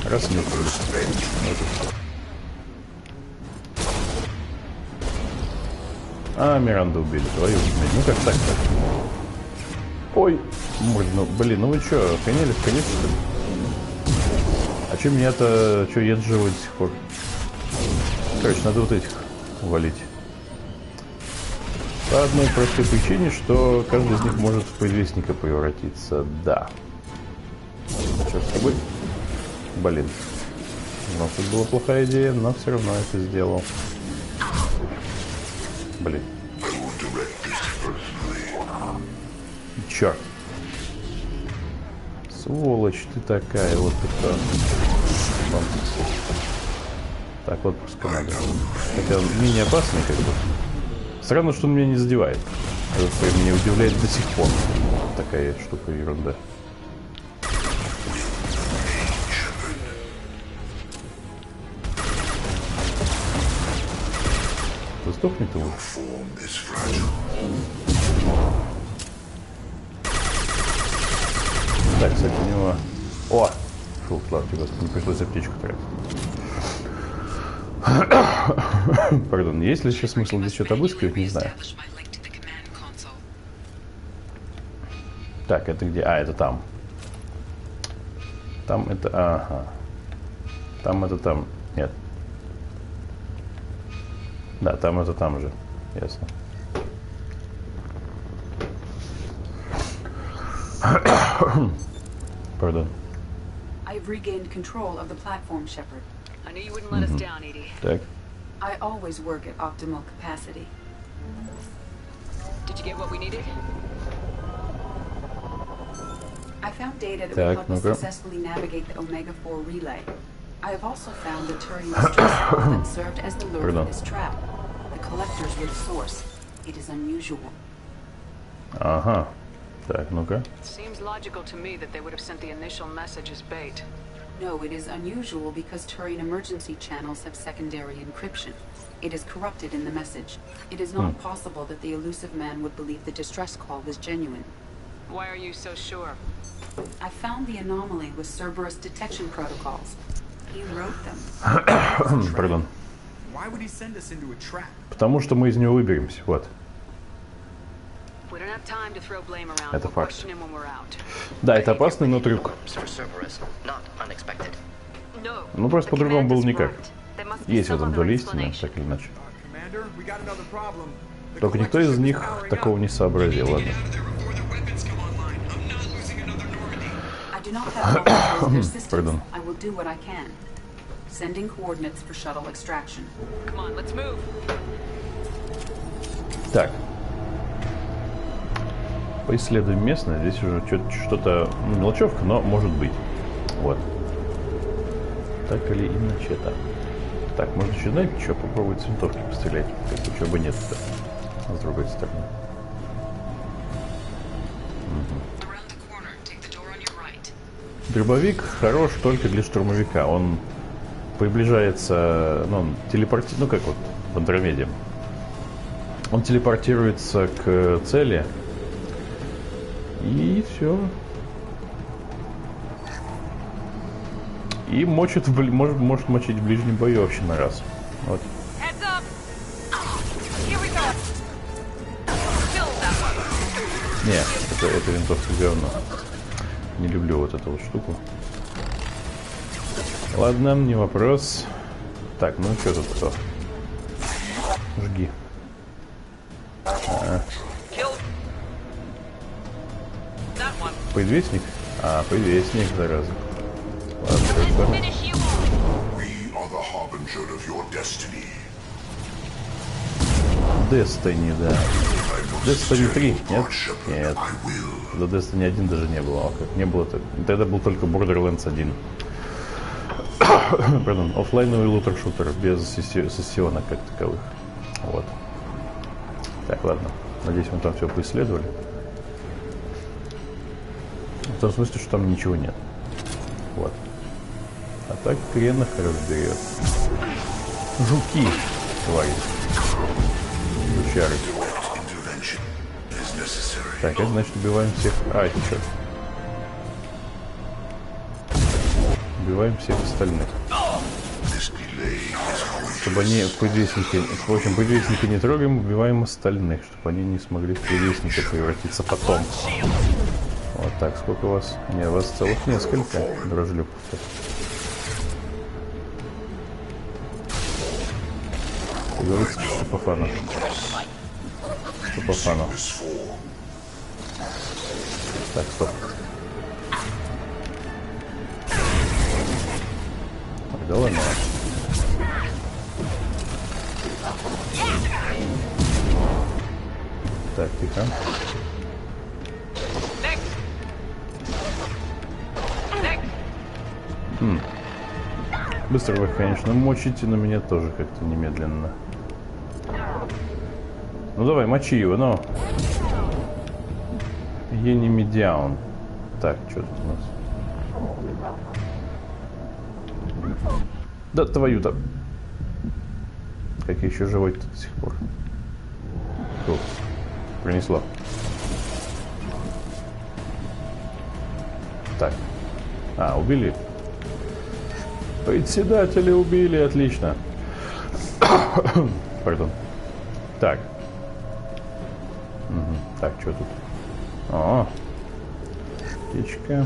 Раз нет. А, Миранду убили. Твою мать. Ну как так-то? Ой, ну, блин, ну вы чё, охренели в конец, что ли? А чё меня-то, чё, я живой до сих пор? Короче, надо вот этих валить. По одной простой причине, что каждый из них может в предвестника превратиться. Да. Что с тобой? Блин. Ну, тут была плохая идея, но все равно это сделал. Блин. Черт. Сволочь ты такая, вот ты кто. Так, вот пускай надо. Хотя он менее опасный, как бы. Странно, что он меня не задевает. Это меня удивляет до сих пор. Вот такая штука, ерунда. Сдохнет его. Так, кстати, у него... О! Фу, слава тебе, Господи, не пришлось аптечку тратить. Пардон, есть ли сейчас смысл здесь что-то обыскивать? Не знаю. Так, это где? А, это там. Там это... Ага. Там это там. Нет. Да, там это там же. Ясно. Pardon. I've regained control of the platform, Shepard. I knew you wouldn't let us down, Edie. Так. I always work at optimal capacity. Did you get what we needed? I found data that will help us successfully navigate the Omega-4 relay. I have also found the Turian stress ball that served as the lure for this trap. The collectors were the source. It is unusual. Ага. Так, ну-ка. Seems logical to me that they would have sent the initial message as bait. No, it is unusual because Turian emergency channels have secondary encryption. It is corrupted in the message. It is not possible that the elusive man would believe the distress call was genuine. Why are you so sure? I found the anomaly with Cerberus detection protocols. He wrote them. Pardon. Why would he send us into a trap? Потому что мы из него выберемся, вот. Это факт. Да, это опасный, но трюк. Ну, просто по-другому было никак. Есть в этом доля истины, так или иначе. Только никто из них такого не сообразил, ладно. Pardon. Так. Поисследуем местное. Здесь уже что-то, ну, мелочевка, но может быть. Вот. Так или иначе, да. Так, можно еще, знаете, что, попробовать с винтовки пострелять. Как бы, чего бы нет-то. С другой стороны. Дробовик хорош только для штурмовика. Он приближается, ну, он телепортирует, ну, как вот в Андромеде. Он телепортируется к цели. И все. И мочит может мочить в ближнем бою вообще на раз. Вот. Не, это винтовка говно. Не люблю вот эту вот штуку. Ладно, не вопрос. Так, ну что тут кто? Жги. Предвестник? А, предвестник, зараза. Ладно, Destiny, да. Destiny 3, нет? Нет. До Destiny 1 даже не было. Как не было, тогда был только Borderlands 1. Pardon, оффлайновый лутер-шутер без сессионок как таковых. Вот. Так, ладно. Надеюсь, мы там все поисследовали. В том смысле, что там ничего нет. Вот. А так хрен их разберет. Жуки, твари. Жучары. Так, это значит убиваем всех. А, это что? Убиваем всех остальных. Чтобы они в предвестники... В общем, предвестники не трогаем, убиваем остальных, чтобы они не смогли в предвестника превратиться потом. Вот так, сколько у вас? Нет, у вас целых несколько дрожлюков. Говорится, что по фану. Что по фану. Так, стоп. Ой, да ладно. Так, тихо. Быстро вы, конечно, мочите, но меня тоже как-то немедленно. Ну давай, мочи его, ну. Enemy down. Так, что тут у нас? Да твою-то. Как я еще живой тут до сих пор. Фу. Принесло. Так. А, убили? Председателя убили, отлично. Пардон. Так. Угу. Так, что тут? О, птичка.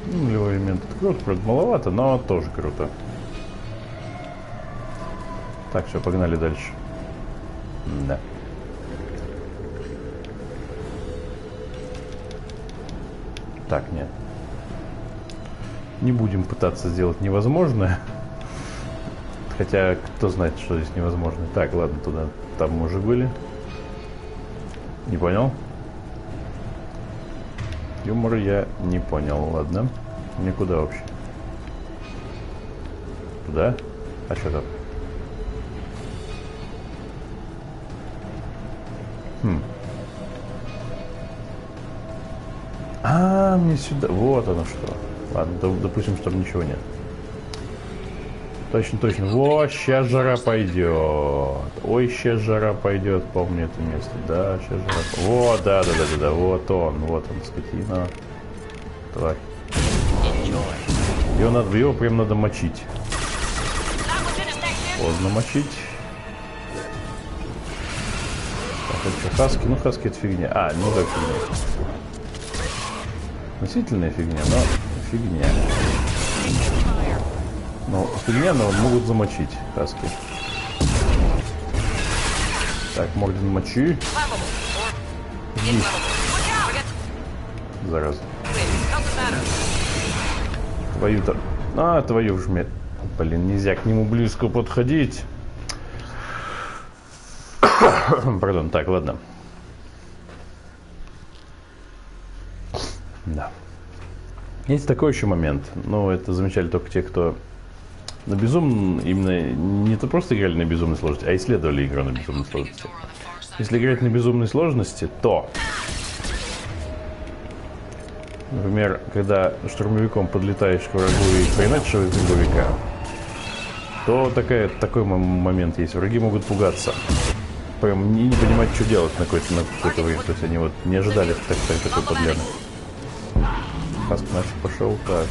Нулевой элемент. Круто, правда, маловато, но тоже круто. Так, все, погнали дальше. Да. Так, нет. Не будем пытаться сделать невозможное. Хотя, кто знает, что здесь невозможно. Так, ладно, туда. Там мы уже были. Не понял? Юмор я не понял, ладно. Никуда вообще. Туда? А что там? А, мне сюда. Вот оно что. Ладно, допустим, что там ничего нет. Точно, точно. Во, сейчас жара пойдет. Ой, сейчас жара пойдет. Помню это место. Да, сейчас жара. Во, да. Вот он, скотина. Тварь. Его прям надо мочить. Поздно мочить. Так, это что, хаски? Ну, хаски это фигня. А, ну да, фигня. Относительная фигня, но фигня. Ну, фигня, но могут замочить хаски. Так, Морден, мочи. Жги. Зараза. Твою-то... А, твою вжмет. Блин, нельзя к нему близко подходить. Пардон, так, ладно. Да. Есть такой еще момент. Ну, это замечали только те, кто на безумном, именно не то просто играли на безумной сложности, а исследовали игру на безумной сложности. Если играть на безумной сложности, то, например, когда штурмовиком подлетаешь к врагу и хреначишь из дробовика, то такой момент есть. Враги могут пугаться. Прям не понимать, что делать на какое-то время. То есть они вот не ожидали такой подлены. Хаск нафиг пошел, так.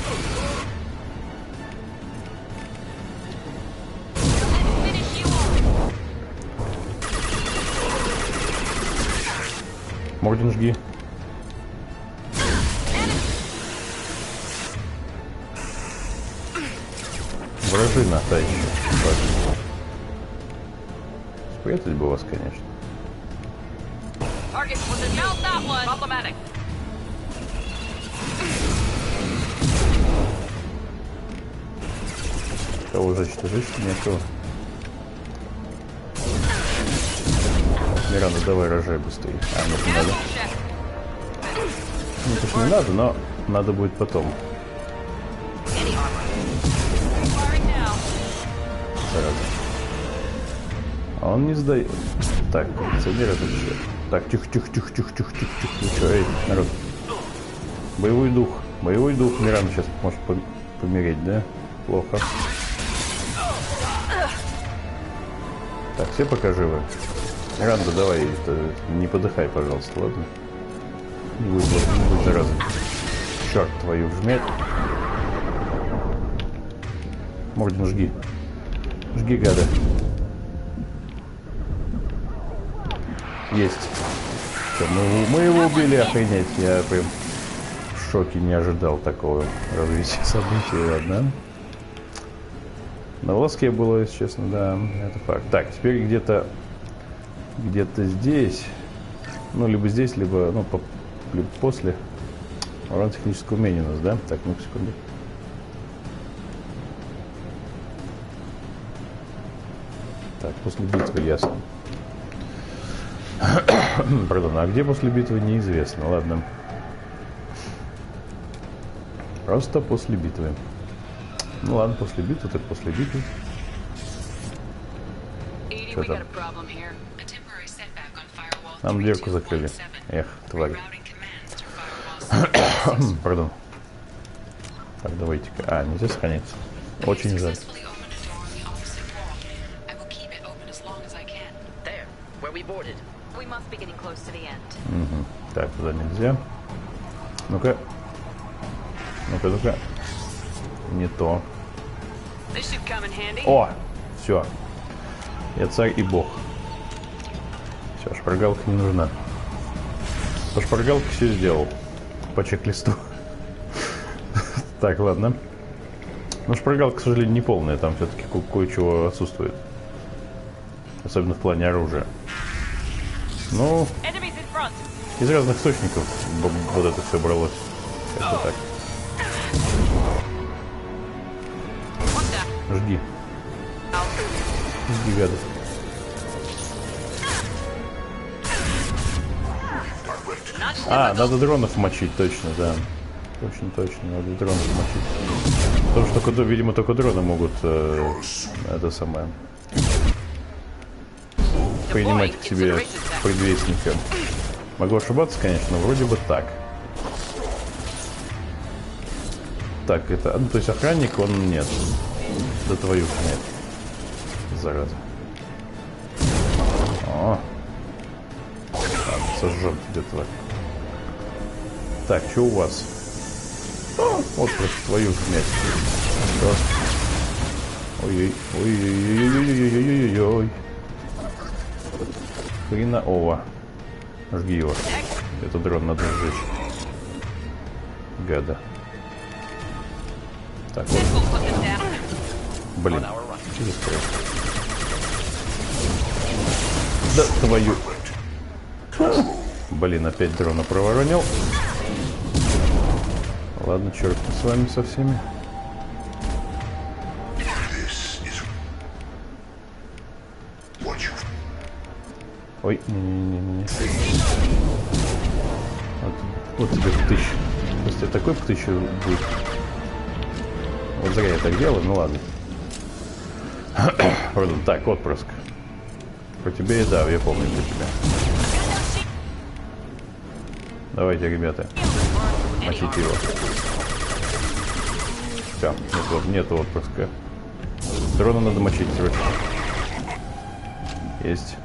Морден, жги. Вражина, та еще. Спрятать бы вас, конечно. Кого жечь-то? Жечь нету. Миранда, давай рожай быстрее. А, ну не надо. Ну, конечно, не надо, но надо будет потом. Зараза. А он не сдает. Так, кондиционер это все. Так, тихо. Эй, народ. Боевой дух. Миранда сейчас может помереть, да? Плохо. Так, все пока живы. Миранда, давай, не подыхай, пожалуйста, ладно? Не будет заразы. Черт твою жмет. Морден, жги. Жги, гада. Есть. Все, мы его убили, охренеть. Я прям в шоке, не ожидал такого развития событий, ладно? На волоске было, если честно, да, это факт. Так, теперь где-то здесь, ну, либо здесь, либо, ну, либо после. Урон технического умения у нас, да? Так, ну, секунду. Так, после битвы, ясно. Пардон, а где после битвы, неизвестно. Ладно. Просто после битвы. Ну ладно, после битвы, так после битвы. Что там? Нам дверку закрыли. Эх, тварь. Пардон. Так, давайте-ка. А, нельзя сохраниться. Очень жаль. Угу. Так, туда нельзя. Ну-ка. Ну-ка, ну-ка. Не то. О! Все. Я царь и бог. Все, шпаргалка не нужна. По шпаргалке все сделал. По чек-листу. Так, ладно. Но шпаргалка, к сожалению, не полная. Там все-таки кое-чего отсутствует. Особенно в плане оружия. Ну, из разных источников вот это все бралось. Как-то так. Жди. Жди, гадость. А, надо дронов мочить, точно, да. Точно, надо дронов мочить. Потому что, видимо, только дроны могут это самое принимать к себе предвестника. Могу ошибаться, конечно, но вроде бы так. Так, это... Ну, то есть охранник, он нет. Да твою нет. Зараза. О. Ладно, сожжем тебе тварь. Так, что у вас? Вот просто твою смерть. Ой-ой. Ой-ой-ой-ой-ой-ой-ой-ой-ой. Хреново. Жги его. Это дрон надо сжечь. Гада. Так, вот. Блин. Что за стресс? Да твою. Блин, опять дрона проворонил. Ладно, черт с вами со всеми. Ой, не-не-не-не. Вот тебе птыщ. Если такой птыщ будет. Вот зря я так делаю, ну ладно. Пардон, так, отпрыск. Про тебя и да, я помню про тебя. Давайте, ребята. Мочите его. Все, нету отпрыска. Дрона надо мочить срочно. Есть.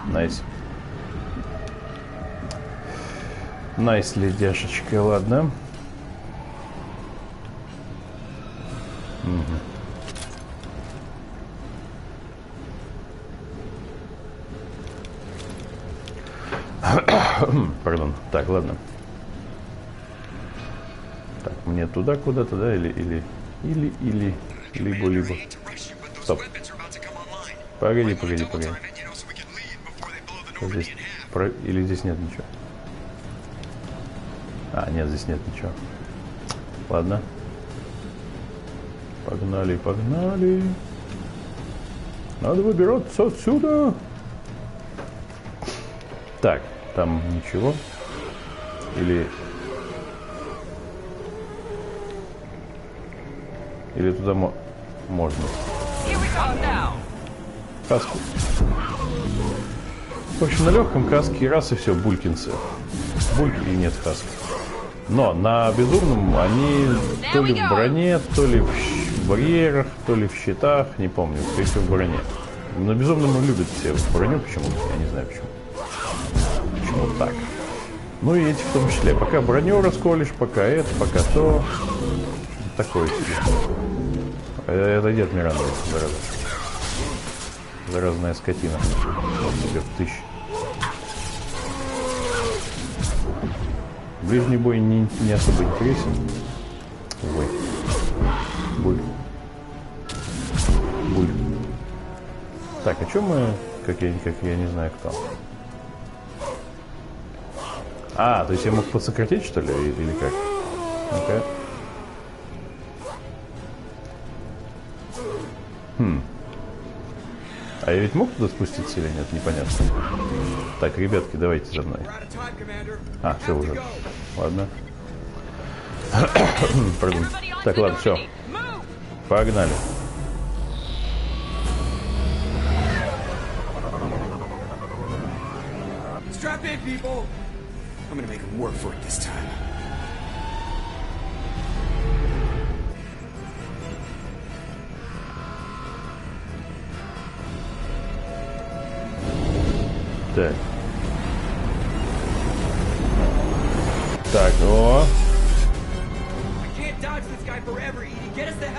Найс. Найс, ледяшечка, ладно. Угу. Пардон. Так, ладно. Так, мне туда куда-то, да, или либо. Стоп. Погоди. Здесь или здесь нет ничего? А, нет, здесь нет ничего. Ладно. Погнали. Надо выбираться отсюда. Так, там ничего. Или туда можно. Каску. В общем, на легком каске раз и все, булькинцы. Бульки и нет хаски. Но на безумном они то ли в броне, то ли в барьерах, то ли в щитах, не помню, скорее всего в броне. Но безумном любят все броню почему-то, я не знаю почему. Почему так. Ну и эти в том числе. Пока броню расколешь, пока это, пока то. Такое себе. Это дед Миранда, зараза. Заразная скотина. Вот тебе в тысячу. Ближний бой не особо интересен. Ой. Буль. Так, а что мы... Как я не знаю кто. А, то есть я мог подсократить, что ли? Или как? Ну-ка. А я ведь мог туда спуститься или нет? Непонятно. Так, ребятки, давайте за мной. А, все уже. Ладно. Пардон. Так, ладно, все. Погнали. Strap in, people. I'm gonna make them work for it this time. Так. Так, о.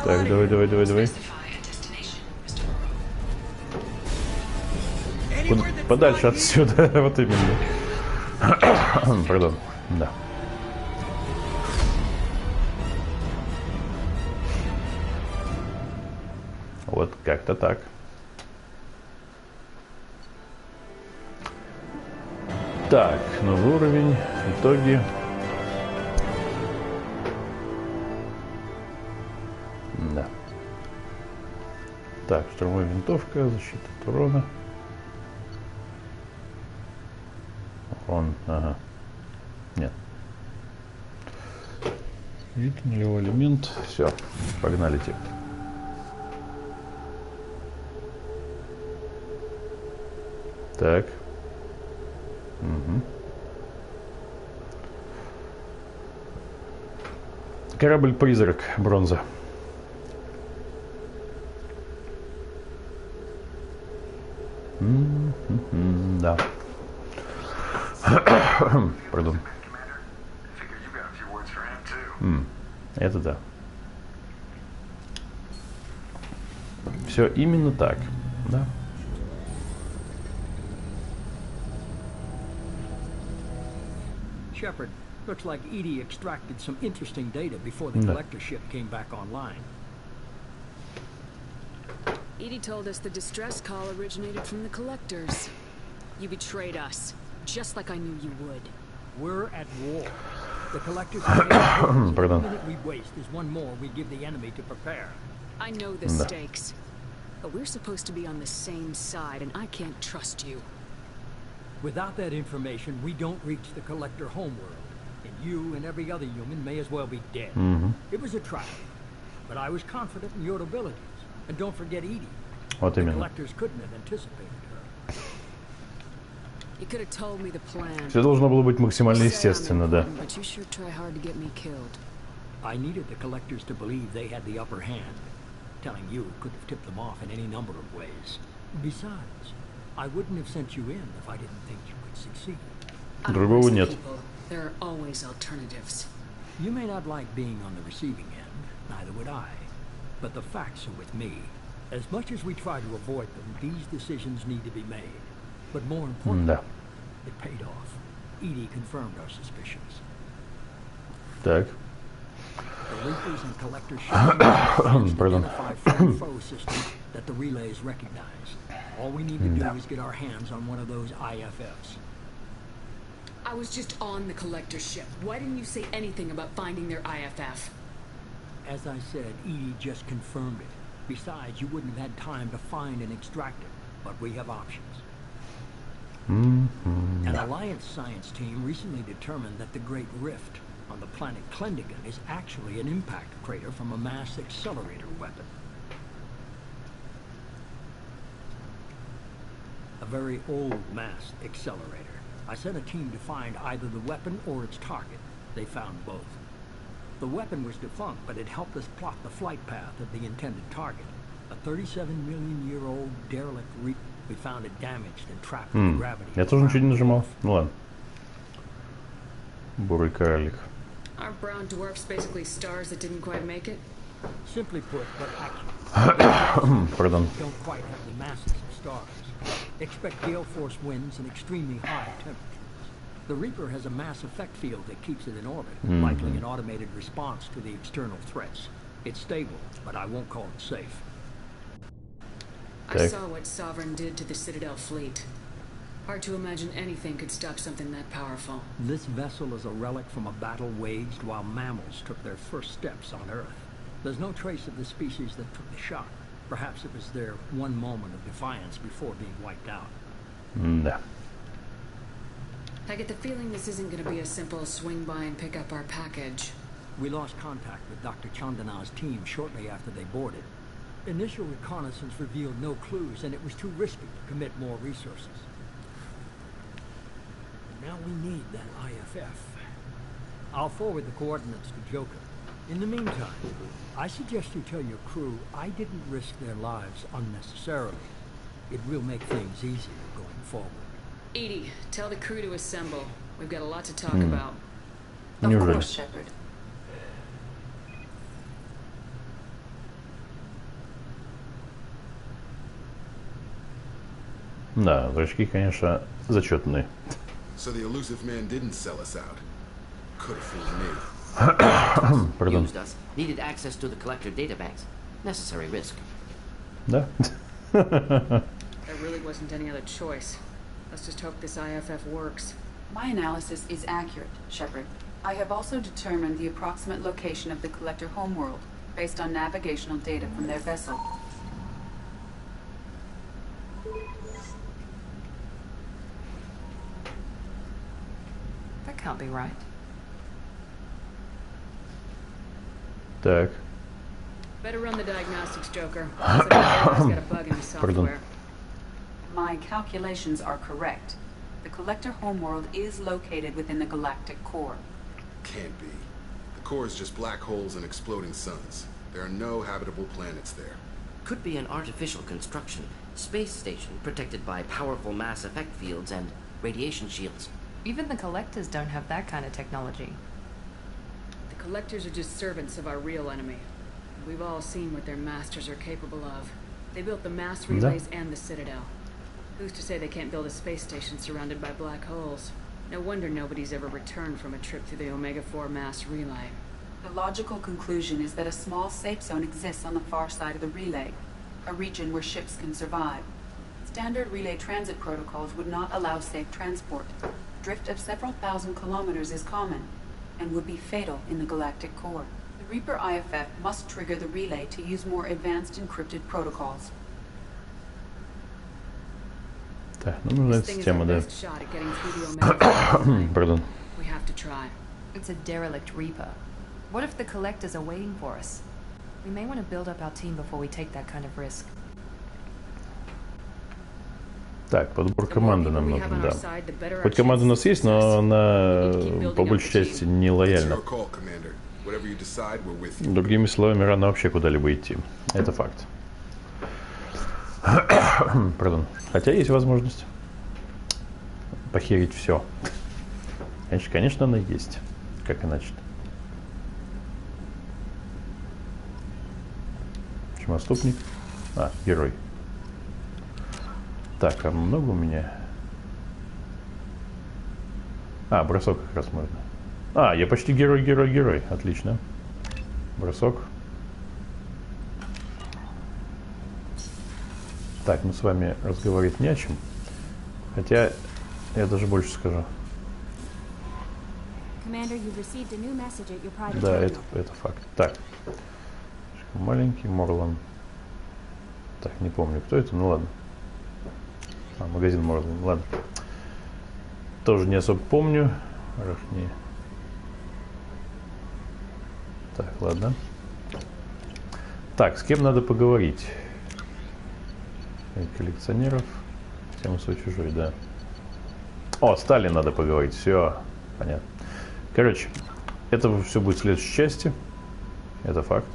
Так, давай. Подальше отсюда, вот именно. Пардон, да. Вот как-то так. Так, новый уровень, итоги. Да. Так, штурмовая винтовка, защита от урона. Урон, ага. Нет. Вид, нулевой элемент. Все, погнали типа. Так. Угу. Корабль-призрак, бронза. Да. Пардон. Это да. Все именно так, да. Shepard, looks like Edie extracted some interesting data before the collector ship came back online. Edie told us the distress call originated from the collectors. You betrayed us, just like I knew you would. We're at war. The collectors the minute we waste is one more we give the enemy to prepare. I know the stakes, but we're supposed to be on the same side, and I can't trust you. Without that information, we don't reach the collector homeworld, and you and every other human may as well be dead. It was a tragedy, but I was confident in your abilities. And don't forget Edie. Вот the именно. Collectors couldn't have anticipated her. You could have told me the plan. Все должно было быть максимально естественно, да. But you sure try hard to get me killed. I needed the collectors to believe they had the upper hand. Telling you could have tipped them off in any number of ways. Besides, I wouldn't have sent you in if I didn't think you could succeed. Другого нет. There are always alternatives. You may not like being on the receiving end, neither would I. But the facts are with me. As much as we try to avoid them, these decisions need to be made. But more importantly, it paid off. Edie confirmed our suspicions. Так. The Reapers and Collectors identify foe systems that the relays recognize. All we need to do is get our hands on one of those IFFs. I was just on the collector ship. Why didn't you say anything about finding their IFF? As I said, Edie just confirmed it. Besides, you wouldn't have had time to find and extract it. But we have options. An Alliance science team recently determined that the Great Rift on the planet Klendigan is actually an impact crater from a mass accelerator weapon. A very old mass accelerator. I sent a team to find either the weapon or its target. They found both. The weapon was defunct, but it helped us plot the flight path of the intended target. A 37-million-year-old derelict Reaper. We found it damaged and trapped in gravity. Я тоже ничего не нажимал. Ну ладно. Бурый карлик. Aren't brown dwarfs basically stars that didn't quite make it? Simply put, but accurate. Pardon. Don't quite have the masses of stars. Expect gale force winds and extremely high temperatures. The Reaper has a mass effect field that keeps it in orbit, likely an automated response to the external threats. It's stable, but I won't call it safe. I saw what Sovereign did to the Citadel fleet. Hard to imagine anything could stop something that powerful. This vessel is a relic from a battle waged while mammals took their first steps on Earth. There's no trace of the species that took the shot. Perhaps it was their one moment of defiance before being wiped out. Да. I get the feeling this isn't going to be a simple swing by and pick up our package. We lost contact with Dr. Chandana's team shortly after they boarded. Initial reconnaissance revealed no clues, and it was too risky to commit more resources. Now we need that IFF. I'll forward the coordinates to Joker. In the meantime, I suggest you tell your crew I didn't risk their lives unnecessarily. It will make things easier going forward. Edie, tell the crew to assemble. We've got a lot to talk about. Неужели? Да, зрачки, конечно, зачетные. So the elusive man didn't sell us out. Could have fooled me. Pardon. Used us. Needed access to the collector databanks. Necessary risk. Да. There really wasn't any other choice. Let's just hope this IFF works. My analysis is accurate, Shepard. I have also determined the approximate location of the collector homeworld, based on navigational data from their vessel. That can't be right. Так. Better run the diagnostics, Joker. Looks like the got a bug in the software. My calculations are correct. The collector homeworld is located within the galactic core. Can't be. The core is just black holes and exploding suns. There are no habitable planets there. Could be an artificial construction. Space station protected by powerful mass effect fields and radiation shields. Even the collectors don't have that kind of technology. The collectors are just servants of our real enemy. We've all seen what their masters are capable of. They built the mass relays and the Citadel. Who's to say they can't build a space station surrounded by black holes? No wonder nobody's ever returned from a trip through the Omega-4 mass relay. The logical conclusion is that a small safe zone exists on the far side of the relay, a region where ships can survive. Standard relay transit protocols would not allow safe transport. Drift of several thousand kilometers is common, and would be fatal in the galactic core. The Reaper IFF must trigger the relay to use more advanced encrypted protocols. Так, ну нужна эта система, да. Pardon. We have to try. It's a derelict Reaper. What if the collectors are waiting for us? We may want to build up our team before we take that kind of risk. Так, подбор команды нам нужен, да. Хоть команда у нас есть, но она по большей части не лояльна. Другими словами, рано вообще куда-либо идти. Это факт. Pardon. Хотя есть возможность похерить все. Конечно, она есть. Как иначе-то? Отступник. А, герой. Так, а много у меня? А, бросок как раз можно. А, я почти герой. Отлично. Бросок. Так, мы с вами разговаривать не о чем. Хотя, я даже больше скажу. Да, это факт. Так. Маленький Морлан. Так, не помню, кто это, ну ладно. А, магазин Морлан, ладно. Тоже не особо помню. Рахни. Так, ладно. Так, с кем надо поговорить? Коллекционеров. Тема свой чужой, да. О, Сталин надо поговорить. Все, понятно. Короче, это все будет в следующей части. Это факт.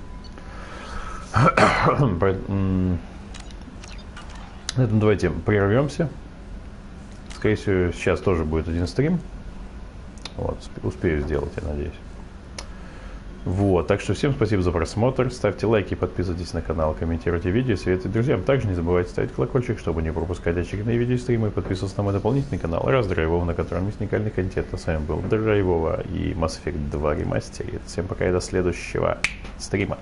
На этом давайте прервемся. Скорее всего, сейчас тоже будет один стрим. Вот, успею сделать, я надеюсь. Вот, так что всем спасибо за просмотр. Ставьте лайки, подписывайтесь на канал, комментируйте видео, советуйте друзьям. Также не забывайте ставить колокольчик, чтобы не пропускать очередные видео и стримы. Подписываться на мой дополнительный канал Раз Драйвова, на котором есть уникальный контент. А с вами был Драйвова и Mass Effect 2 Remastered. Всем пока и до следующего стрима.